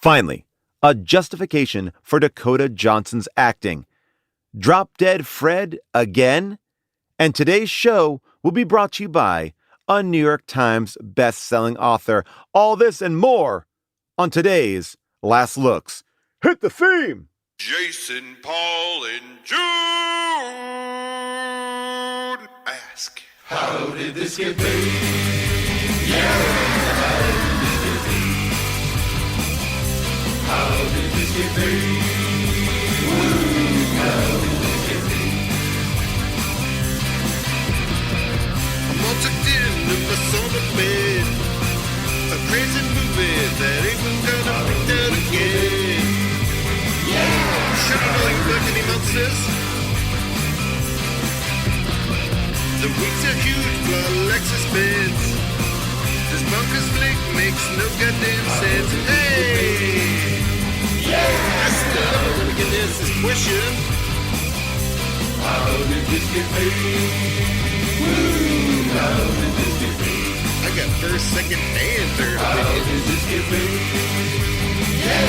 Finally, a justification for Dakota Johnson's acting. Drop Dead Fred again? And today's show will be brought to you by a New York Times best-selling author. All this and more on today's Last Looks. Hit the theme! Jason, Paul, and June ask, how did this get made? Yeah! How did this get made? How did this get made? I'm all tucked in my sauna bed. A crazy movie that ain't gonna freak out again. Yeah! Should I know you like any monsters? The wings are huge, blood Lexus beds. This bonkers flick makes no goddamn sense. Hey! Yeah! I still wanna get this question. How did this get made? Woo! How did this get made? I got first, second, and third opinion. How did this get made? Yeah!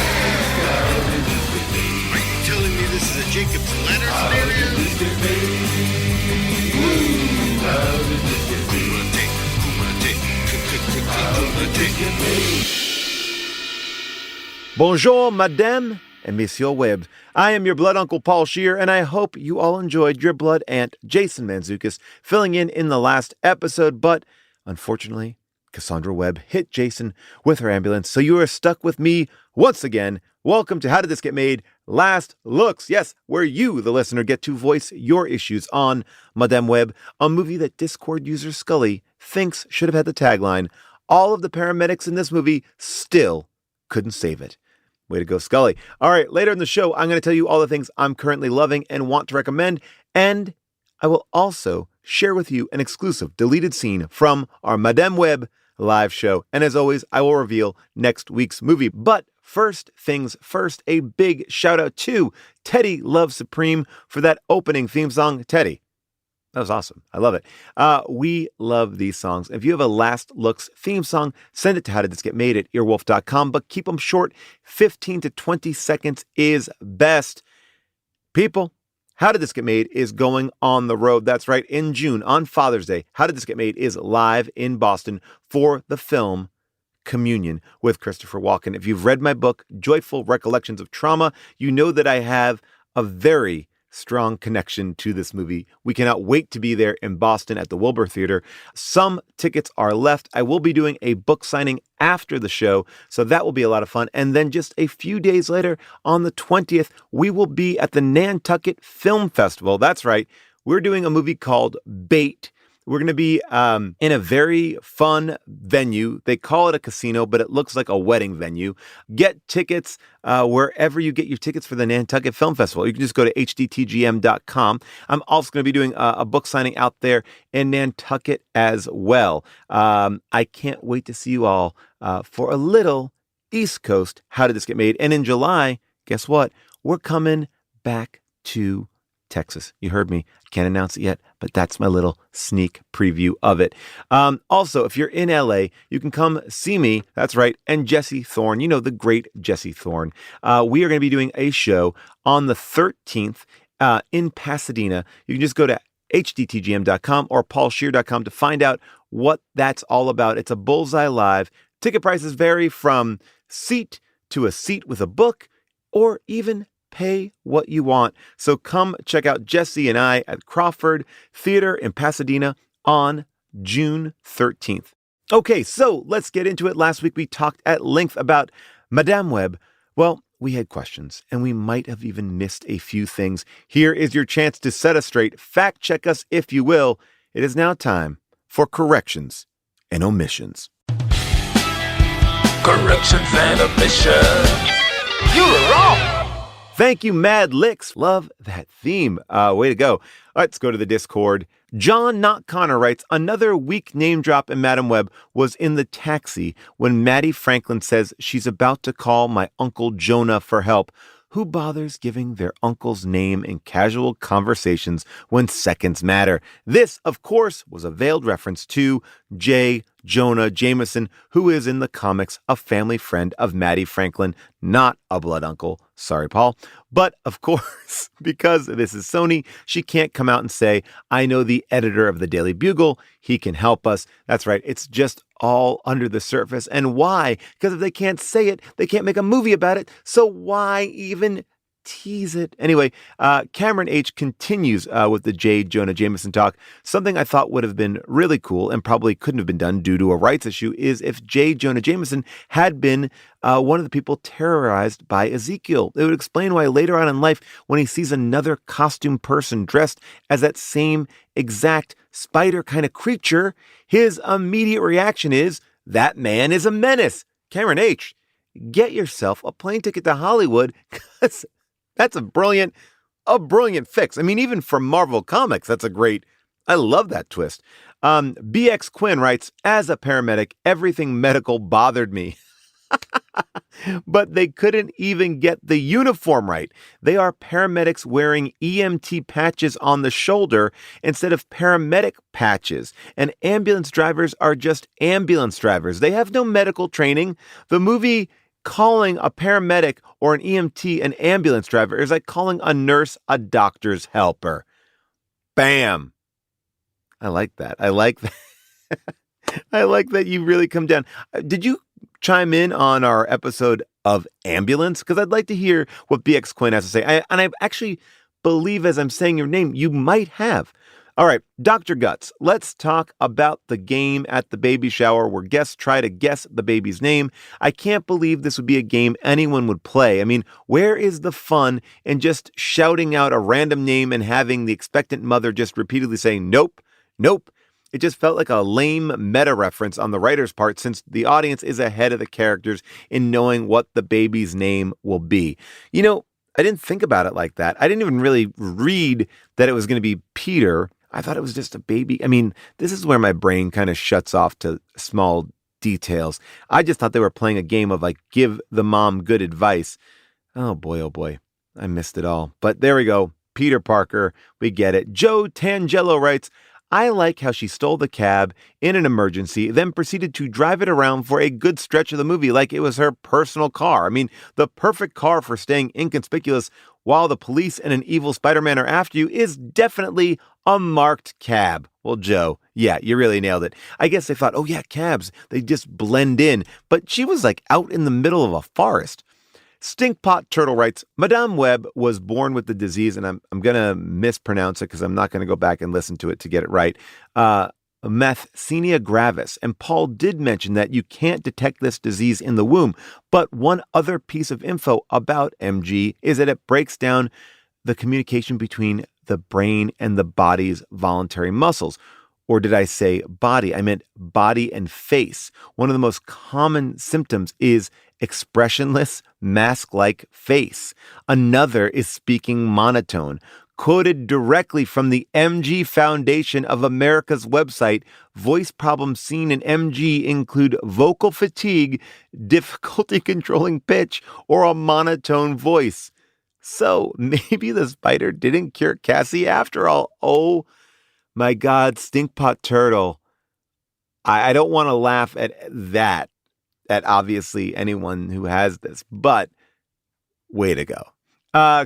How did this get made? Are you telling me this is a Jacob's Ladder scenario? How did this get made? Woo! How did this get made? Who wanna take it made? Bonjour, madame and monsieur Webb. I am your blood uncle, Paul Scheer, and I hope you all enjoyed your blood aunt, Jason Mantzoukas, filling in the last episode, but unfortunately, Cassandra Webb hit Jason with her ambulance, so you are stuck with me once again. Welcome to How Did This Get Made? Last Looks. Yes, where you, the listener, get to voice your issues on Madame Webb, a movie that Discord user Scully thinks should have had the tagline, all of the paramedics in this movie still couldn't save it. Way to go, Scully. All right, later in the show, I'm going to tell you all the things I'm currently loving and want to recommend, and I will also share with you an exclusive deleted scene from our Madame Webb live show. And as always, I will reveal next week's movie. But first things first, a big shout out to Teddy Love Supreme for that opening theme song. Teddy, that was awesome. I love it. We love these songs. If you have a Last Looks theme song, send it to howdidthisgetmade@earwolf.com, but keep them short. 15 to 20 seconds is best. People, How Did This Get Made is going on the road. That's right. In June, on Father's Day, How Did This Get Made is live in Boston for the film Communion with Christopher Walken. If you've read my book, Joyful Recollections of Trauma, you know that I have a very strong connection to this movie. We cannot wait to be there in Boston at the Wilbur Theater. Some tickets are left. I will be doing a book signing after the show, so that will be a lot of fun. And then just a few days later, on the 20th, we will be at the Nantucket Film Festival. That's right. We're doing a movie called Bait. We're going to be in a very fun venue. They call it a casino, but it looks like a wedding venue. Get tickets wherever you get your tickets for the Nantucket Film Festival. You can just go to hdtgm.com. I'm also going to be doing a book signing out there in Nantucket as well. I can't wait to see you all for a little East Coast How Did This Get Made? And in July, guess what? We're coming back to Texas. You heard me. I can't announce it yet, but that's my little sneak preview of it. Also, if you're in LA, you can come see me. That's right. And Jesse Thorne, you know, the great Jesse Thorne. We are going to be doing a show on the 13th in Pasadena. You can just go to hdtgm.com or paulscheer.com to find out what that's all about. It's a Bullseye Live. Ticket prices vary from seat to a seat with a book, or even pay what you want. So come check out Jesse and I at Crawford Theater in Pasadena on June 13th. Okay, so let's get into it. Last week we talked at length about Madame Webb. Well, we had questions, and we might have even missed a few things. Here is your chance to set us straight. Fact check us if you will. It is now time for corrections and omissions. Corrections and omissions. You were wrong. Thank you, Mad Licks. Love that theme. Way to go. Let's go to the Discord. John Not Connor writes, another weak name drop in Madame Webb was in the taxi when Maddie Franklin says she's about to call my Uncle Jonah for help. Who bothers giving their uncle's name in casual conversations when seconds matter? This, of course, was a veiled reference to J. Jonah Jameson, who is in the comics a family friend of Maddie Franklin, not a blood uncle. Sorry, Paul. But of course, because this is Sony, she can't come out and say, I know the editor of the Daily Bugle. He can help us. That's right. It's just all under the surface. And why? Because if they can't say it, they can't make a movie about it. So why even tease it? Anyway, Cameron H. continues with the J. Jonah Jameson talk. Something I thought would have been really cool and probably couldn't have been done due to a rights issue is if J. Jonah Jameson had been one of the people terrorized by Ezekiel. It would explain why later on in life, when he sees another costume person dressed as that same exact spider kind of creature, his immediate reaction is, that man is a menace. Cameron H., get yourself a plane ticket to Hollywood, because that's a brilliant fix. I mean, even for Marvel Comics, I love that twist. BX Quinn writes, as a paramedic, everything medical bothered me. But they couldn't even get the uniform right. They are paramedics wearing EMT patches on the shoulder instead of paramedic patches. And ambulance drivers are just ambulance drivers. They have no medical training. The movie calling a paramedic or an EMT an ambulance driver is like calling a nurse a doctor's helper. Bam. I like that. I like that you really come down. Did you chime in on our episode of Ambulance? Because I'd like to hear what BX Quinn has to say. And I actually believe, as I'm saying your name, you might have. All right, Dr. Guts, let's talk about the game at the baby shower where guests try to guess the baby's name. I can't believe this would be a game anyone would play. I mean, where is the fun in just shouting out a random name and having the expectant mother just repeatedly saying, nope, nope? It just felt like a lame meta reference on the writer's part, since the audience is ahead of the characters in knowing what the baby's name will be. You know, I didn't think about it like that. I didn't even really read that it was going to be Peter. I thought it was just a baby. I mean, this is where my brain kind of shuts off to small details. I just thought they were playing a game of like, give the mom good advice. Oh boy. I missed it all. But there we go. Peter Parker. We get it. Joe Tangelo writes, I like how she stole the cab in an emergency, then proceeded to drive it around for a good stretch of the movie like it was her personal car. I mean, the perfect car for staying inconspicuous while the police and an evil Spider-Man are after you is definitely a marked cab. Well, Joe, yeah, you really nailed it. I guess they thought, oh yeah, cabs, they just blend in. But she was like out in the middle of a forest. Stinkpot Turtle writes, Madame Webb was born with the disease, and I'm going to mispronounce it because I'm not going to go back and listen to it to get it right, Methsenia gravis. And Paul did mention that you can't detect this disease in the womb. But one other piece of info about MG is that it breaks down the communication between the brain and the body's voluntary muscles. Or did I say body? I meant body and face. One of the most common symptoms is expressionless, mask-like face. Another is speaking monotone. Quoted directly from the MG Foundation of America's website, voice problems seen in MG include vocal fatigue, difficulty controlling pitch, or a monotone voice. So maybe the spider didn't cure Cassie after all. Oh my God, Stinkpot Turtle. I don't want to laugh at that, at obviously anyone who has this, but way to go.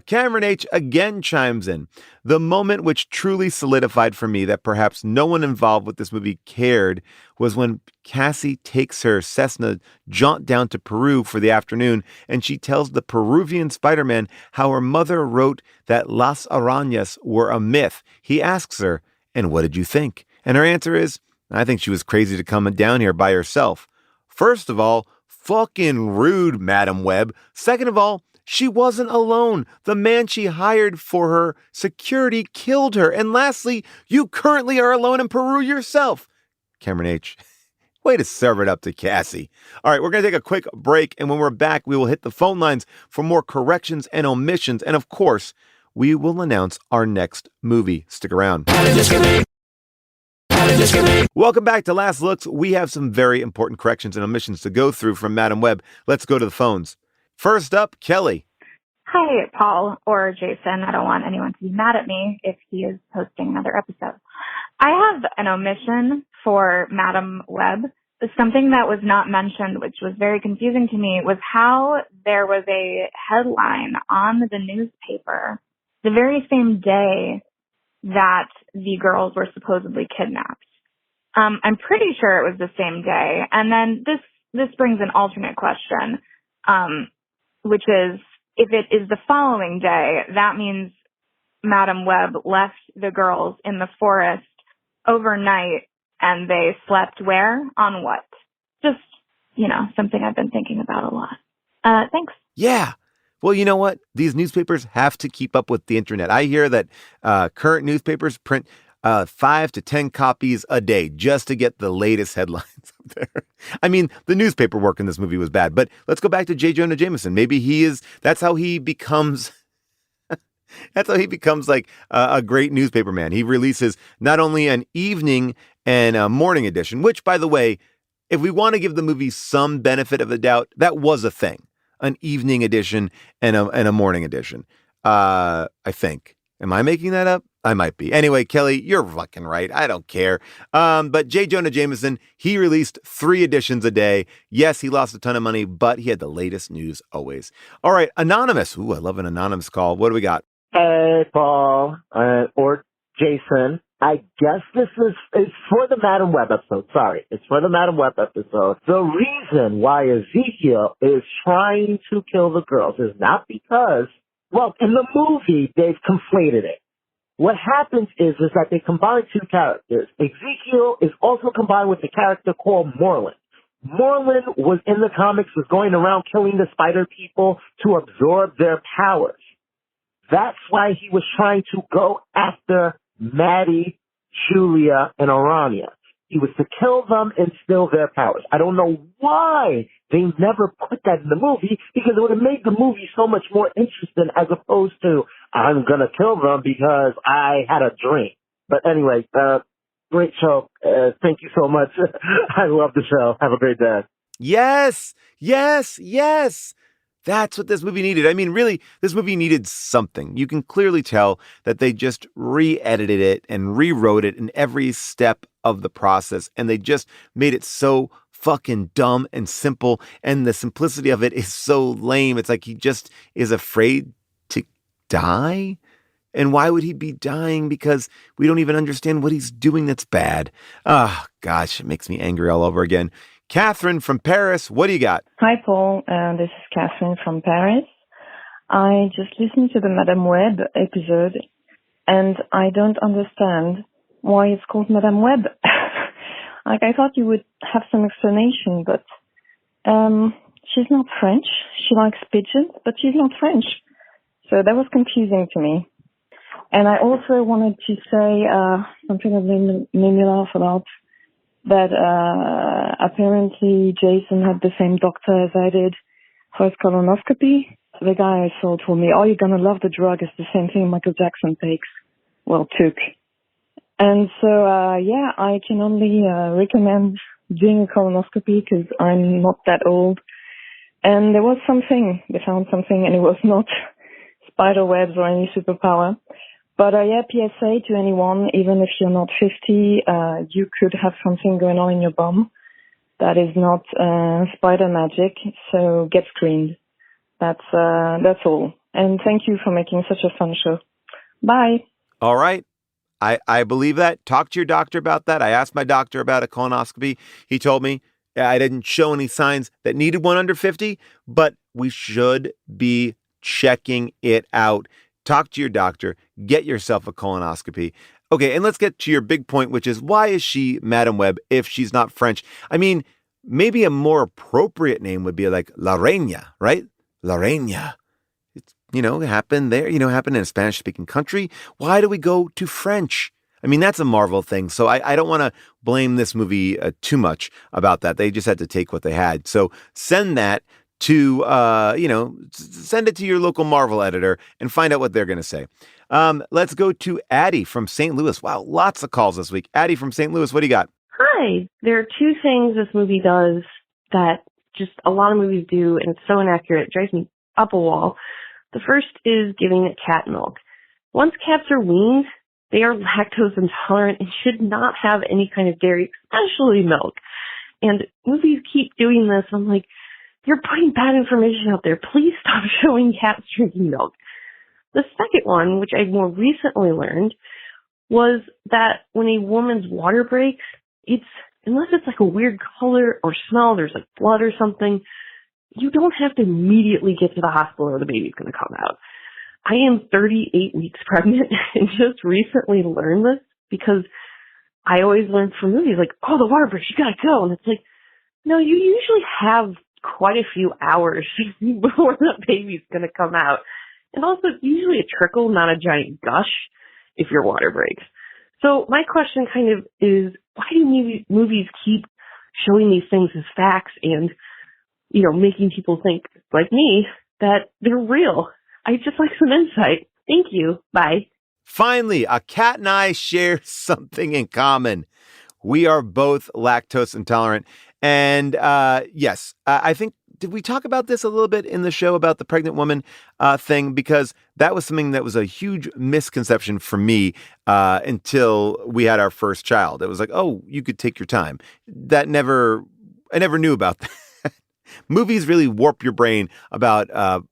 Cameron H. again chimes in. The moment which truly solidified for me that perhaps no one involved with this movie cared was when Cassie takes her Cessna jaunt down to Peru for the afternoon, and she tells the Peruvian Spider-Man how her mother wrote that Las Arañas were a myth. He asks her, and what did you think? And her answer is, I think she was crazy to come down here by herself. First of all, fucking rude, Madam Webb. Second of all, she wasn't alone. The man she hired for her security killed her. And lastly, you currently are alone in Peru yourself. Cameron H., way to serve it up to Cassie. All right, we're going to take a quick break. And when we're back, we will hit the phone lines for more corrections and omissions. And of course, we will announce our next movie. Stick around. Welcome back to Last Looks. We have some very important corrections and omissions to go through from Madam Webb. Let's go to the phones. First up, Kelly. Hi, Paul or Jason. I don't want anyone to be mad at me if he is posting another episode. I have an omission for Madam Webb. something that was not mentioned, which was very confusing to me, was how there was a headline on the newspaper the very same day that the girls were supposedly kidnapped. I'm pretty sure it was the same day. And then this brings an alternate question, which is, if it is the following day, that means Madam Web left the girls in the forest overnight, and they slept where? On what? Just, something I've been thinking about a lot. Thanks. Yeah. Well, you know what? These newspapers have to keep up with the internet. I hear that current newspapers print 5 to 10 copies a day just to get the latest headlines up there. I mean, the newspaper work in this movie was bad, but let's go back to J. Jonah Jameson. Maybe that's how he becomes like a great newspaper man. He releases not only an evening and a morning edition, which, by the way, if we want to give the movie some benefit of the doubt, that was a thing. An evening edition and a morning edition. I think. Am I making that up? I might be. Anyway, Kelly, you're fucking right. I don't care. But J. Jonah Jameson, he released 3 editions a day. Yes, he lost a ton of money, but he had the latest news always. All right, Anonymous. Ooh, I love an anonymous call. What do we got? Hey, Paul, or Jason. I guess it's for the Madam Web episode. Sorry, it's for the Madam Web episode. The reason why Ezekiel is trying to kill the girls is not because, well, in the movie, they've conflated it. What happens is that they combine 2 characters. Ezekiel is also combined with a character called Moreland. Moreland was in the comics, was going around killing the spider people to absorb their powers. That's why he was trying to go after Maddie, Julia, and Aranya. He was to kill them and steal their powers. I don't know why they never put that in the movie, because it would have made the movie so much more interesting as opposed to, I'm going to kill them because I had a dream. But anyway, great show. Thank you so much. I love the show. Have a great day. Yes, yes, yes. That's what this movie needed. I mean, really, this movie needed something. You can clearly tell that they just re-edited it and rewrote it in every step of the process. And they just made it so fucking dumb and simple. And the simplicity of it is so lame. It's like he just is afraid to die. And why would he be dying? Because we don't even understand what he's doing that's bad. Oh, gosh, it makes me angry all over again. Catherine from Paris, what do you got? Hi, Paul. This is Catherine from Paris. I just listened to the Madame Web episode, and I don't understand why it's called Madame Web. I thought you would have some explanation, but she's not French. She likes pigeons, but she's not French. So that was confusing to me. And I also wanted to say something that made me laugh about that apparently Jason had the same doctor as I did for his colonoscopy. The guy I saw told me, oh, you're going to love the drug. It's the same thing Michael Jackson takes. Well, took. And so, I can only recommend doing a colonoscopy because I'm not that old. And there was something. They found something, and it was not spider webs or any superpower. But PSA to anyone, even if you're not 50, you could have something going on in your bum that is not spider magic. So get screened. That's all. And thank you for making such a fun show. Bye. All right. I believe that. Talk to your doctor about that. I asked my doctor about a colonoscopy. He told me I didn't show any signs that needed one under 50, but we should be checking it out. Talk to your doctor. Get yourself a colonoscopy. Okay, and let's get to your big point, which is, why is she Madame Web if she's not French? I mean, maybe a more appropriate name would be like La Reina, right? La Reina. It's, happened there, happened in a Spanish-speaking country. Why do we go to French? I mean, that's a Marvel thing. So I don't want to blame this movie too much about that. They just had to take what they had. So send that to, send it to your local Marvel editor and find out what they're going to say. Let's go to Addie from St. Louis. Wow, lots of calls this week. Addie from St. Louis, what do you got? Hi. There are 2 things this movie does that just a lot of movies do, and it's so inaccurate. It drives me up a wall. The first is giving it cat milk. Once cats are weaned, they are lactose intolerant and should not have any kind of dairy, especially milk. And movies keep doing this. I'm like, you're putting bad information out there. Please stop showing cats drinking milk. The second one, which I more recently learned, was that when a woman's water breaks, unless it's like a weird color or smell, there's like blood or something, you don't have to immediately get to the hospital or the baby's going to come out. I am 38 weeks pregnant and just recently learned this because I always learned from movies like, oh, the water breaks, you got to go. And it's like, no, you usually have quite a few hours before the baby's going to come out. And also, it's usually a trickle, not a giant gush, if your water breaks. So my question kind of is, why do movies keep showing these things as facts and, making people think, like me, that they're real? I just like some insight. Thank you. Bye. Finally, a cat and I share something in common. We are both lactose intolerant. And yes, I think, did we talk about this a little bit in the show about the pregnant woman thing? Because that was something that was a huge misconception for me until we had our first child. It was like, oh, you could take your time. I never knew about that. Movies really warp your brain about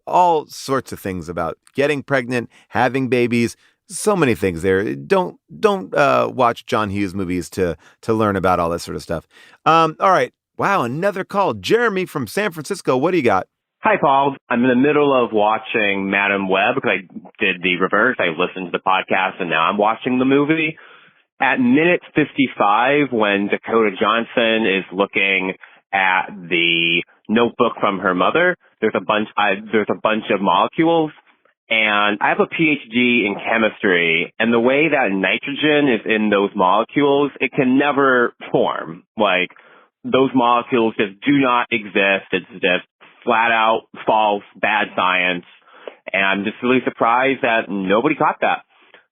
all sorts of things about getting pregnant, having babies, so many things there. Don't watch John Hughes movies to learn about all that sort of stuff. All right. Wow, another call. Jeremy from San Francisco. What do you got? Hi, Paul. I'm in the middle of watching Madam Web because I did the reverse. I listened to the podcast and now I'm watching the movie. At minute 55, when Dakota Johnson is looking at the notebook from her mother, there's a bunch of molecules. And I have a PhD in chemistry, and the way that nitrogen is in those molecules, it can never form. Like, those molecules just do not exist. It's just flat out false, bad science. And I'm just really surprised that nobody caught that.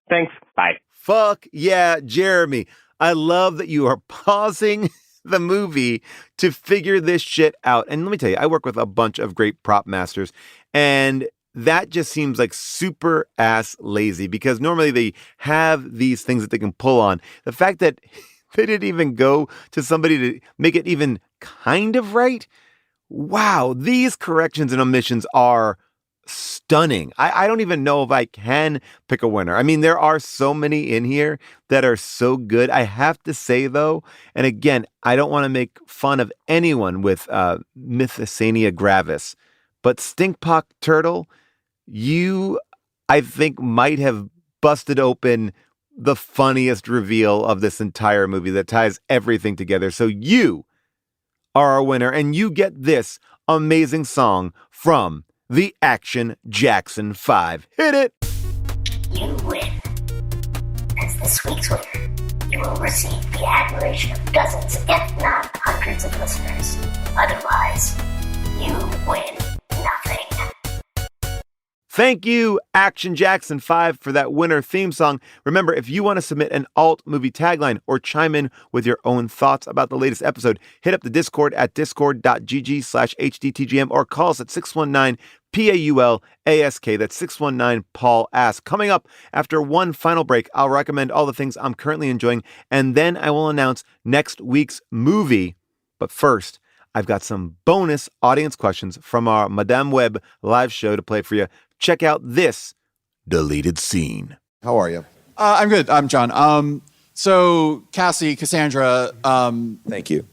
Thanks. Bye. Fuck yeah, Jeremy. I love that you are pausing the movie to figure this shit out. And let me tell you, I work with a bunch of great prop masters, and that just seems like super ass lazy because normally they have these things that they can pull on. The fact that they didn't even go to somebody to make it even kind of right. Wow, these corrections and omissions are stunning. I don't even know if I can pick a winner. I mean, there are so many in here that are so good. I have to say, though, and again, I don't want to make fun of anyone with Mythicania gravis, but Stinkpock Turtle, you, I think, might have busted open the funniest reveal of this entire movie that ties everything together. So you are our winner, and you get this amazing song from the Action Jackson 5. Hit it! You win. As this week's winner, you will receive the admiration of dozens, if not hundreds of listeners. Otherwise, you win nothing. Thank you, Action Jackson 5, for that winner theme song. Remember, if you want to submit an alt movie tagline or chime in with your own thoughts about the latest episode, hit up the Discord at discord.gg/hdtgm or call us at 619-PAUL-ASK. That's 619-PAUL-ASK. Coming up after one final break, I'll recommend all the things I'm currently enjoying, and then I will announce next week's movie. But first, I've got some bonus audience questions from our Madame Web live show to play for you. Check out this deleted scene. How are you? I'm good. I'm John. So Cassie, Cassandra. Thank you.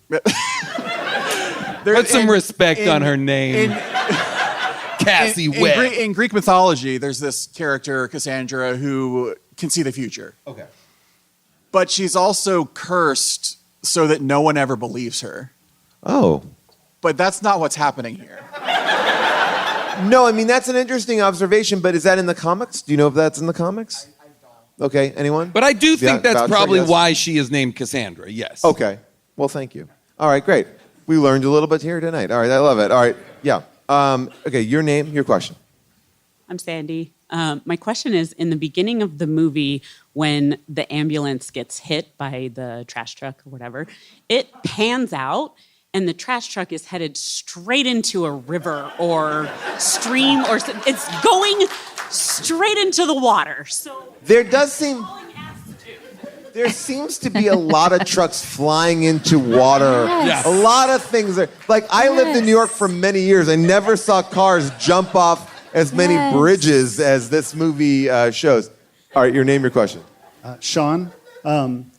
Put some respect on her name. Cassie Webb. In Greek mythology, there's this character, Cassandra, who can see the future. Okay. But she's also cursed so that no one ever believes her. Oh. But that's not what's happening here. No, I mean, that's an interesting observation, but is that in the comics? Do you know if that's in the comics? I don't. Okay, anyone? But I do think that's probably yes. why she is named Cassandra, yes. Okay, well, thank you. All right, great. We learned a little bit here tonight. All right, I love it. All right, yeah. Okay, your name, your question. I'm Sandy. My question is, in the beginning of the movie, when the ambulance gets hit by the trash truck or whatever, it pans out and the trash truck is headed straight into a river or stream, or it's going straight into the water. So there does seem There seems to be a lot of trucks flying into water. Yes. A lot of things are like I lived in New York for many years. I never saw cars jump off as many bridges as this movie shows. All right, your name, your question. Sean,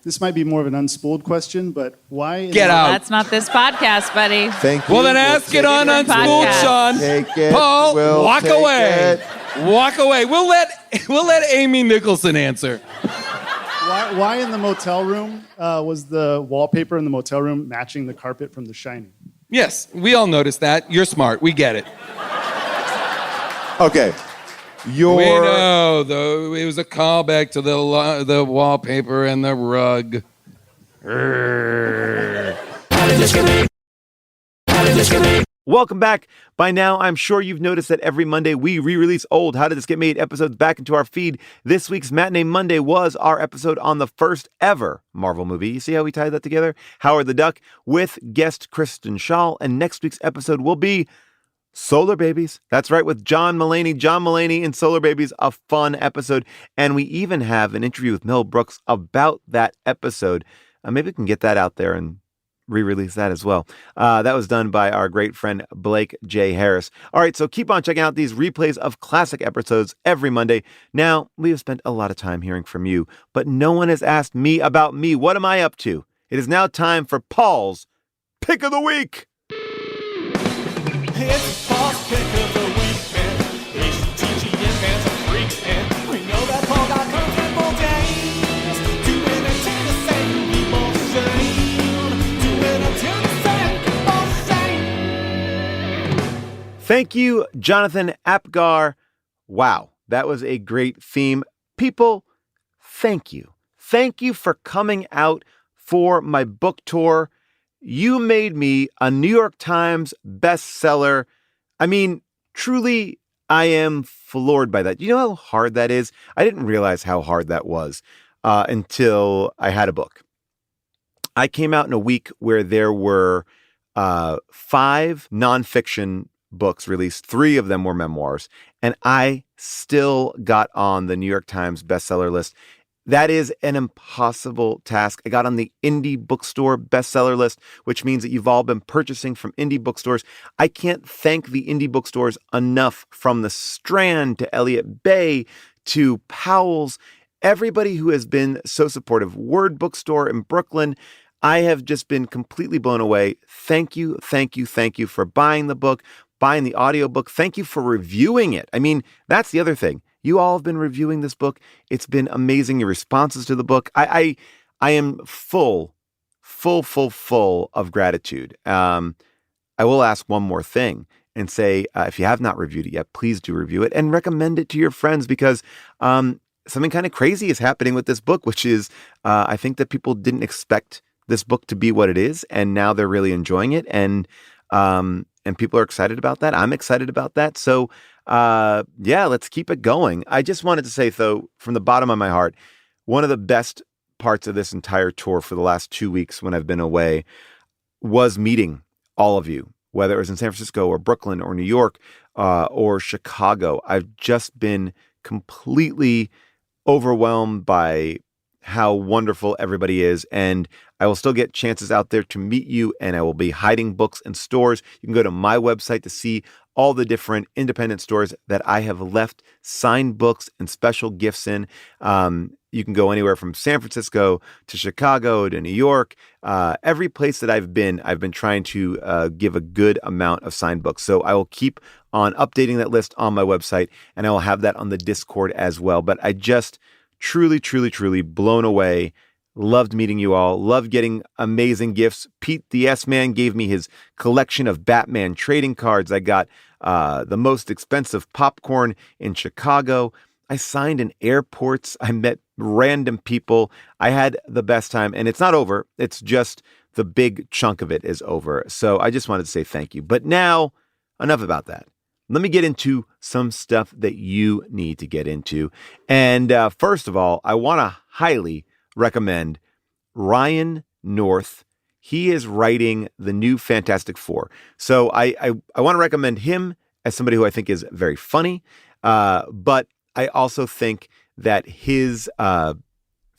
this might be more of an unspooled question, but why? Get out. That's not this podcast, buddy. Thank you. Well, then ask it on Unspooled, Sean. Take it. Paul, We'll walk take away. it. Walk away. We'll let Amy Nicholson answer. Why in the motel room was the wallpaper in the motel room matching the carpet from The Shining? Yes, we all noticed that. You're smart. We get it. Okay. We know, though. It was a callback to the wallpaper and the rug. Welcome back. By now, I'm sure you've noticed that every Monday we re-release old How Did This Get Made episodes back into our feed. This week's Matinee Monday was our episode on the first ever Marvel movie. You see how we tied that together? Howard the Duck with guest Kristen Schaal. And next week's episode will be Solar Babies. That's right, with John Mulaney. John Mulaney in Solar Babies, a fun episode. And we even have an interview with Mel Brooks about that episode. Maybe we can get that out there and re-release that as well. That was done by our great friend Blake J. Harris. All right, so keep on checking out these replays of classic episodes every Monday. Now, we have spent a lot of time hearing from you, but no one has asked me about me. What am I up to? It is now time for Paul's Pick of the Week. It's Paul's Pick of the Week, man. HTG and fans are freaks, and we know that Paul got comfortable days to entertain us and people shame. Thank you, Jonathan Apgar. Wow, that was a great theme. People, thank you. Thank you for coming out for my book tour. You made me a New York Times bestseller. I mean, truly, I am floored by that. You know how hard that is? I didn't realize how hard that was until I had a book. I came out in a week where there were 5 nonfiction books released. 3 of them were memoirs, and I still got on the New York Times bestseller list. That is an impossible task. I got on the indie bookstore bestseller list, which means that you've all been purchasing from indie bookstores. I can't thank the indie bookstores enough, from the Strand to Elliott Bay to Powell's, everybody who has been so supportive. Word Bookstore in Brooklyn. I have just been completely blown away. Thank you, thank you, thank you for buying the book, buying the audiobook. Thank you for reviewing it. I mean, that's the other thing. You all have been reviewing this book. It's been amazing. Your responses to the book. I am full of gratitude. I will ask one more thing and say, if you have not reviewed it yet, please do review it and recommend it to your friends, because something kind of crazy is happening with this book, which is I think that people didn't expect this book to be what it is, and now they're really enjoying it, and people are excited about that. I'm excited about that. So yeah, let's keep it going. I just wanted to say, though, from the bottom of my heart, one of the best parts of this entire tour for the last 2 weeks when I've been away was meeting all of you, whether it was in San Francisco or Brooklyn or New York or Chicago. I've just been completely overwhelmed by how wonderful everybody is. And I will still get chances out there to meet you, and I will be hiding books in stores. You can go to my website to see all the different independent stores that I have left signed books and special gifts in. You can go anywhere from San Francisco to Chicago to New York. Every place that I've been trying to give a good amount of signed books. So I will keep on updating that list on my website, and I will have that on the Discord as well. But I just truly blown away. Loved meeting you all. Loved getting amazing gifts. Pete the S-Man gave me his collection of Batman trading cards. I got the most expensive popcorn in Chicago. I signed in airports. I met random people. I had the best time, and it's not over. It's just the big chunk of it is over. So I just wanted to say thank you. But now, enough about that. Let me get into some stuff that you need to get into. And first of all, I want to highly recommend Ryan North. He is writing the new Fantastic Four. So I want to recommend him as somebody who I think is very funny. But I also think that his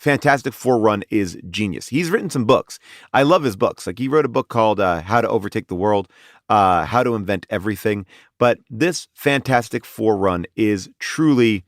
Fantastic Four run is genius. He's written some books. I love his books. Like he wrote a book called How to Overtake the World, How to Invent Everything. But this Fantastic Four run is truly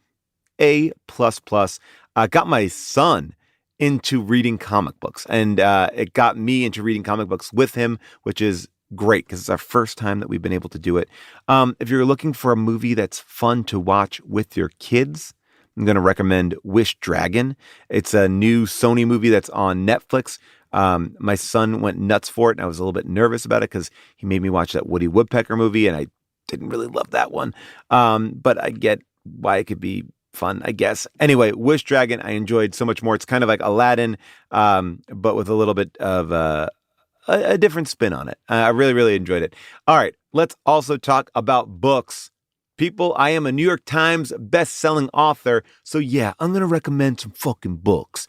A++. Got my son into reading comic books, and it got me into reading comic books with him, which is great because it's our first time that we've been able to do it. If you're looking for a movie that's fun to watch with your kids, I'm going to recommend Wish Dragon. It's a new Sony movie that's on Netflix. My son went nuts for it, and I was a little bit nervous about it because he made me watch that Woody Woodpecker movie, and I didn't really love that one. But I get why it could be fun, I guess. Anyway, Wish Dragon, I enjoyed so much more. It's kind of like Aladdin, but with a little bit of a different spin on it. I really, really enjoyed it. All right, let's also talk about books. People, I am a New York Times best-selling author, so yeah, I'm going to recommend some fucking books.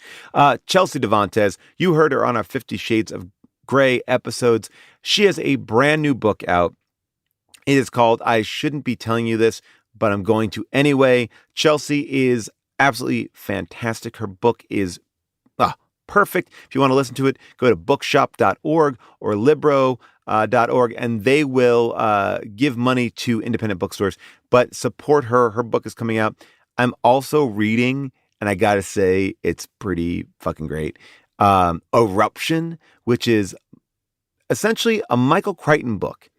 Chelsea Devantez, you heard her on our 50 Shades of Grey episodes. She has a brand new book out. It is called I Shouldn't Be Telling You This, but I'm Going to Anyway. Chelsea is absolutely fantastic. Her book is perfect. If you want to listen to it, go to bookshop.org or libro.org, and they will give money to independent bookstores, but support her. Her book is coming out. I'm also reading, and I got to say, it's pretty fucking great. Eruption, which is essentially a Michael Crichton book,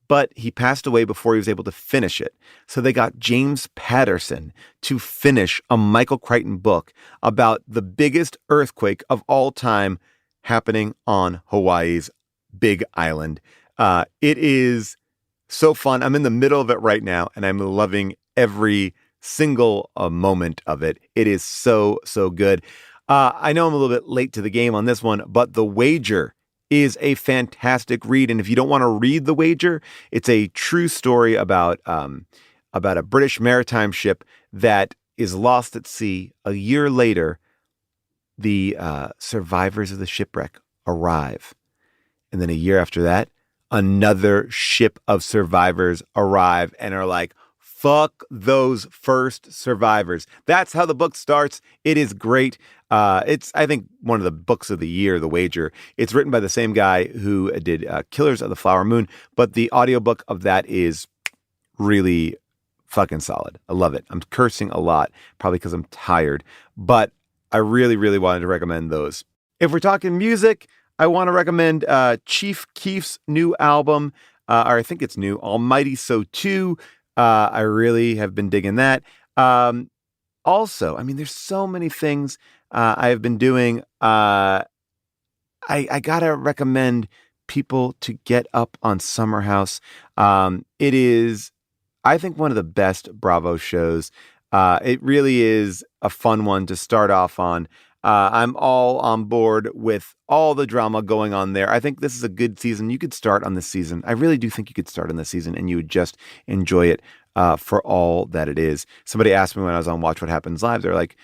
but he passed away before he was able to finish it. So they got James Patterson to finish a Michael Crichton book about the biggest earthquake of all time happening on Hawaii's Big Island. It is so fun. I'm in the middle of it right now, and I'm loving every single moment of it. It is so, so good. I know I'm a little bit late to the game on this one, but The Wager is a fantastic read. And if you don't want to read The Wager, it's a true story about a British maritime ship that is lost at sea. A year later, the survivors of the shipwreck arrive. And then a year after that, another ship of survivors arrive and are like, fuck those first survivors. That's how the book starts. It is great. It's, I think, one of the books of the year, The Wager. It's written by the same guy who did Killers of the Flower Moon, but the audiobook of that is really fucking solid. I love it. I'm cursing a lot, probably because I'm tired, but I really, really wanted to recommend those. If we're talking music, I want to recommend Chief Keef's new album, or I think it's new, Almighty So 2. I really have been digging that. Also, I mean, there's so many things I have been doing. I gotta recommend people to get up on Summer House. It is, I think, one of the best Bravo shows. It really is a fun one to start off on. I'm all on board with all the drama going on there. I think this is a good season. You could start on this season. I really do think you could start on this season and you would just enjoy it for all that it is. Somebody asked me when I was on Watch What Happens Live, they're like,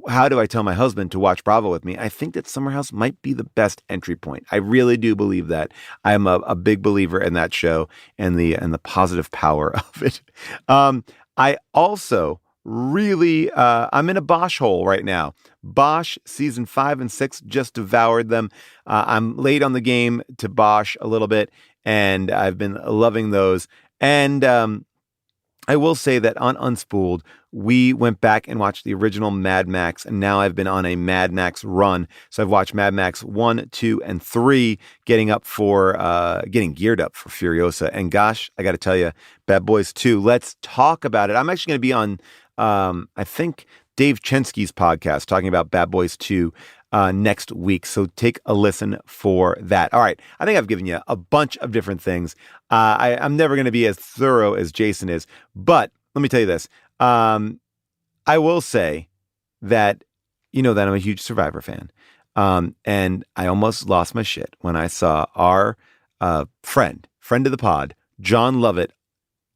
how do I tell my husband to watch Bravo with me? I think that Summer House might be the best entry point. I really do believe that. I am a big believer in that show and the positive power of it. I also really, I'm in a Bosch hole right now. Bosch season 5 and 6, just devoured them. I'm late on the game to Bosch a little bit, and I've been loving those. And I will say that on Unspooled, we went back and watched the original Mad Max, and now I've been on a Mad Max run. So I've watched Mad Max 1, 2, and 3, getting geared up for Furiosa. And gosh, I got to tell you, Bad Boys 2, let's talk about it. I'm actually going to be on, I think, Dave Chensky's podcast talking about Bad Boys 2 next week. So take a listen for that. All right. I think I've given you a bunch of different things. I'm never going to be as thorough as Jason is, but let me tell you this. I will say that, you know, that I'm a huge Survivor fan. And I almost lost my shit when I saw our friend of the pod, John Lovett,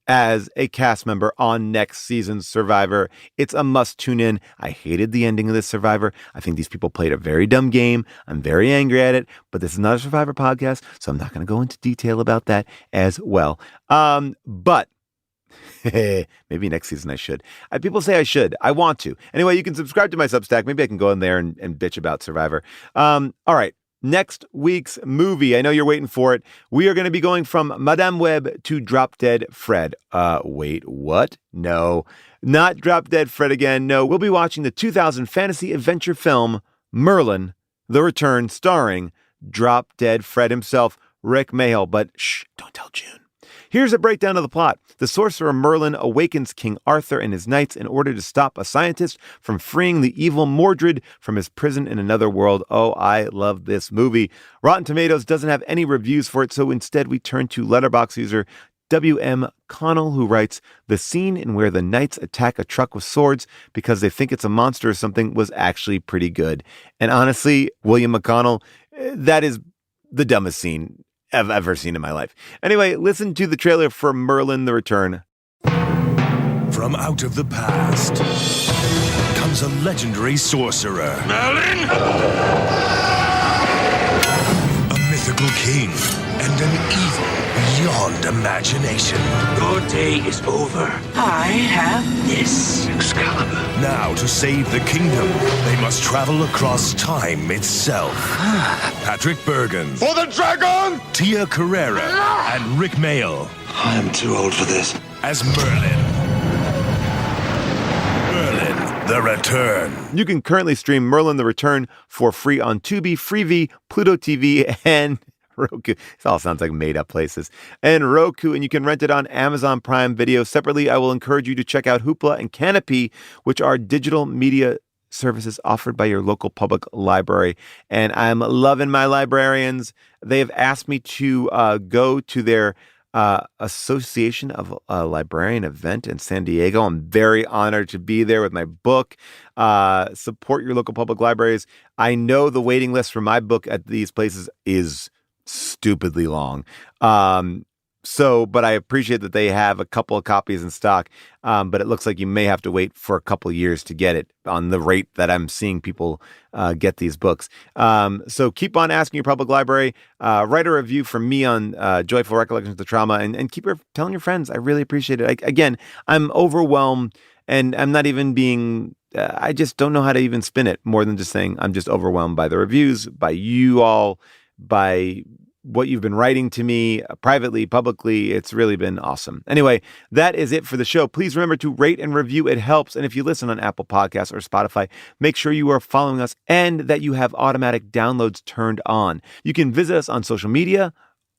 as a cast member on next season's Survivor. It's a must tune in. I hated the ending of this Survivor. I think these people played a very dumb game. I'm very angry at it, but this is not a Survivor podcast, so I'm not going to go into detail about that as well. But Maybe next season I should. People say I should. I want to. Anyway, you can subscribe to my Substack. Maybe I can go in there and bitch about Survivor. All right. Next week's movie. I know you're waiting for it. We are going to be going from Madame Web to Drop Dead Fred. Wait, what? No, not Drop Dead Fred again. No, we'll be watching the 2000 fantasy adventure film Merlin, The Return, starring Drop Dead Fred himself, Rick Mayall. But shh, don't tell June. Here's a breakdown of the plot. The sorcerer Merlin awakens King Arthur and his knights in order to stop a scientist from freeing the evil Mordred from his prison in another world. Oh, I love this movie. Rotten Tomatoes doesn't have any reviews for it, so instead we turn to Letterboxd user W.M. Connell, who writes, the scene in where the knights attack a truck with swords because they think it's a monster or something was actually pretty good. And honestly, William McConnell, that is the dumbest scene I've ever seen in my life. Anyway, listen to the trailer for Merlin, The Return. From out of the past comes a legendary sorcerer. Merlin! A mythical king and an evil beyond imagination. Your day is over. I have this Excalibur. Now, to save the kingdom, they must travel across time itself. Patrick Bergen. For the dragon! Tia Carrera and Rick Mayall. I'm too old for this. As Merlin. Merlin, The Return. You can currently stream Merlin, The Return for free on Tubi, Freevee, Pluto TV, and Roku. This all sounds like made-up places. And Roku, and you can rent it on Amazon Prime Video. Separately, I will encourage you to check out Hoopla and Canopy, which are digital media services offered by your local public library. And I'm loving my librarians. They have asked me to go to their Association of Librarian event in San Diego. I'm very honored to be there with my book. Support your local public libraries. I know the waiting list for my book at these places is stupidly long. But I appreciate that they have a couple of copies in stock. But it looks like you may have to wait for a couple of years to get it on the rate that I'm seeing people get these books. So keep on asking your public library. Write a review from me on Joyful Recollections of the Trauma, and keep telling your friends. I really appreciate it. Again, I'm overwhelmed, and I'm not even being I just don't know how to even spin it more than just saying I'm just overwhelmed by the reviews, by you all, by what you've been writing to me privately, publicly. It's really been awesome. Anyway, that is it for the show. Please remember to rate and review. It helps. And if you listen on Apple Podcasts or Spotify, make sure you are following us and that you have automatic downloads turned on. You can visit us on social media,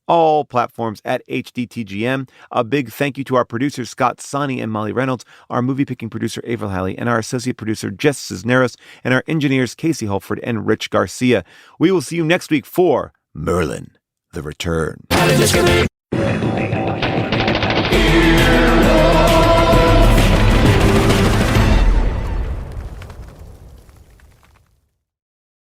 all platforms at HDTGM. A big thank you to our producers, Scott Sonny and Molly Reynolds, our movie-picking producer, Avril Halley, and our associate producer, Jess Cisneros, and our engineers, Casey Holford and Rich Garcia. We will see you next week for Merlin, The Return.